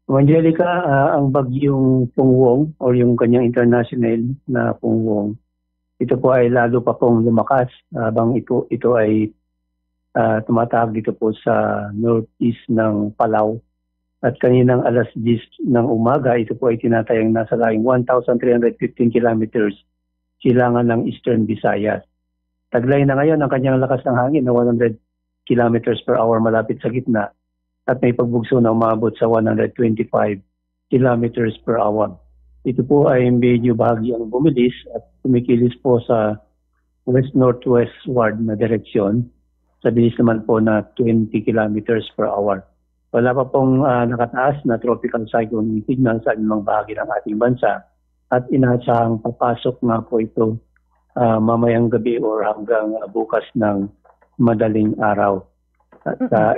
Angelica, ang bagyong Pungwong or yung kanyang international na Pungwong, ito po ay lalo pa pong lumakas habang ito ay tumatawag dito po sa northeast ng Palau. At kaninang alas 10 ng umaga, ito po ay tinatayang nasa laing 1,315 kilometers silangan ng Eastern Visayas. Taglay na ngayon ang kanyang lakas ng hangin na 100 kilometers per hour malapit sa gitna at may pagbugso na umabot sa 125 kilometers per hour. Ito po ay medyo bahagyang bumilis at tumikilis po sa west-northwestward na direksyon sa bilis naman po na 20 kilometers per hour. Wala pa pong nakataas na tropical cyclone signal sa anumang bahagi ng ating bansa at inaasahang papasok nga po ito mamayang gabi or hanggang bukas ng madaling araw sa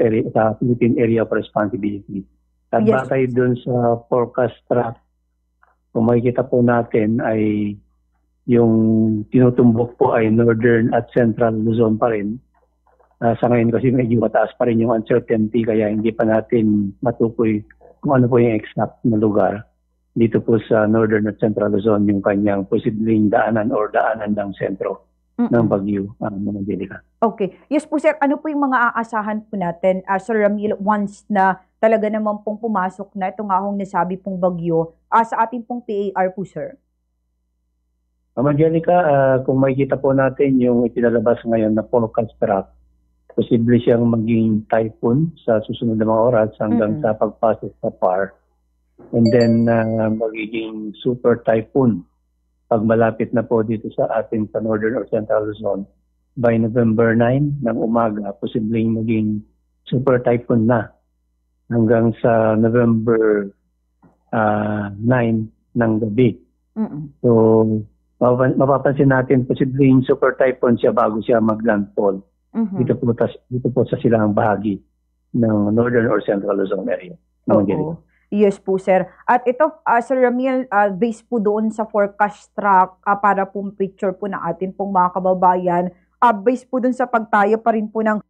Philippine Area of Responsibility. At Yes. batay dun sa forecast track, kung makikita po natin ay yung tinutumbok po ay northern at central Luzon pa rin. Sa ngayon kasi medyo mataas pa rin yung uncertainty kaya hindi pa natin matukoy kung ano po yung exact na lugar. Dito po sa northern at central Luzon yung kanyang posibleng daanan or daanan ng sentro ng bagyo, Angelica. Okay. Yes po sir, ano po yung mga aasahan po natin, Sir Ramil, once na talaga naman pong pumasok na itong ahong nasabi pong bagyo sa ating pong PAR po sir? Angelica, kung makikita po natin yung ipinalabas ngayon na forecast track, posible siyang maging typhoon sa susunod na mga oras hanggang sa pagpasok sa PAR. And then magiging super typhoon pag malapit na po dito sa atin sa northern or central Luzon. By November 9 ng umaga, posibleng maging super typhoon na hanggang sa November 9 ng gabi. So, mapapansin natin posibleng super typhoon siya bago siya maglandfall. Dito po sa silang bahagi ng northern or central Luzon area. Oo. Yes po sir. At ito, Sir Ramil, based po doon sa forecast track para pong picture po ng atin pong mga kababayan, based po doon sa pagtayo pa rin po ng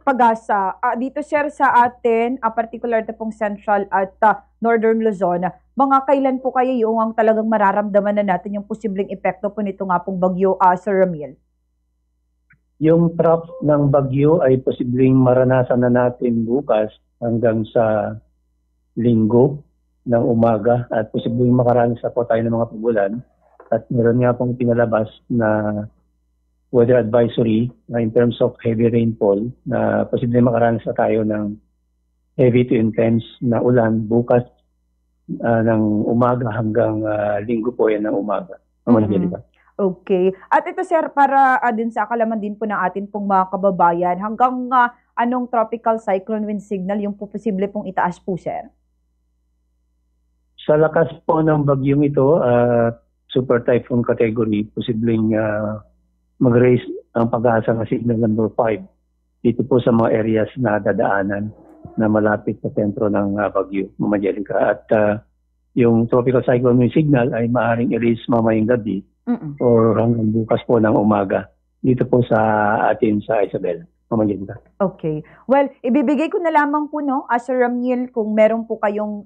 pag-asa. Dito sir sa atin, particular na pong central at northern Luzon, mga kailan po kayo yung ang talagang mararamdaman na natin yung posibleng epekto po nito nga pong bagyo, Sir Ramil? Yung trough ng bagyo ay posibleng maranasan na natin bukas hanggang sa Linggo ng umaga at posibleng makaranas na po tayo ng mga pagulan. At meron nga pong pinalabas na weather advisory in terms of heavy rainfall na posibleng makaranas na tayo ng heavy to intense na ulan bukas ng umaga hanggang Linggo po yan ng umaga. Okay. At ito sir, para din sa kalaman din po ng atin pong mga kababayan, hanggang anong tropical cyclone wind signal yung po posible pong itaas po sir? Sa lakas po ng bagyong ito, super typhoon category, posibleng mag-raise ang pag-asa ng signal number 5 dito po sa mga areas na dadaanan na malapit sa sentro ng bagyo, Angelica. At yung tropical cyclone wind signal ay maaaring i-raise mamayang gabi or hanggang bukas po ng umaga dito po sa atin sa Isabela. Okay. Well, ibibigay ko na lamang po, no, Sir Ramil, kung meron po kayong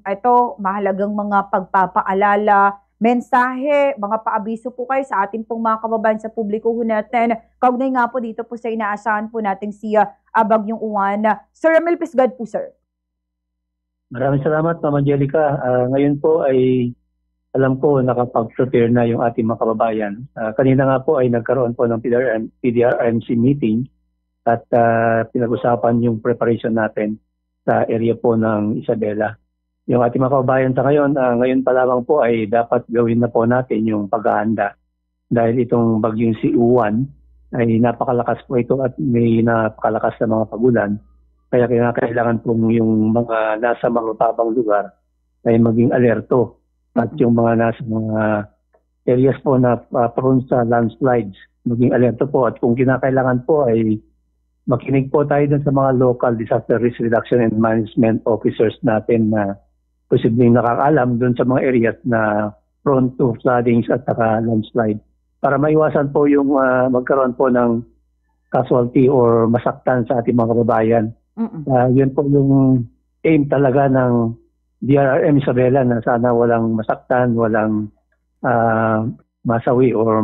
mahalagang mga pagpapaalala, mensahe, mga paabiso po kayo sa ating pong mga kababayan sa publiko ho natin. Kaugnay nga po dito po sa inaasahan po nating si Bagyong Uwan. Sir Ramil, please God po, sir. Maraming salamat, Ma'am Angelica. Ngayon po ay alam ko nakapag-prepare na yung ating mga kababayan. Kanina nga po ay nagkaroon po ng PDRMC meeting at pinag-usapan yung preparation natin sa area po ng Isabela. Yung ating mga kababayan sa ngayon pa lamang po ay dapat gawin na po natin yung paghahanda. Dahil itong bagyong si Uwan ay napakalakas po ito at may napakalakas na mga pagulan. Kaya kailangan po yung mga nasa matabang lugar ay maging alerto. At yung mga nasa mga areas po na prone sa landslides, maging alerto po. At kung kinakailangan po ay makinig po tayo dun sa mga local disaster risk reduction and management officers natin na posibleng nakakaalam dun sa mga areas na prone to floodings at saka landslide para maiwasan po yung magkaroon po ng casualty or masaktan sa ating mga kababayan. Yun po yung aim talaga ng DRRM Isabela na sana walang masaktan, walang masawi or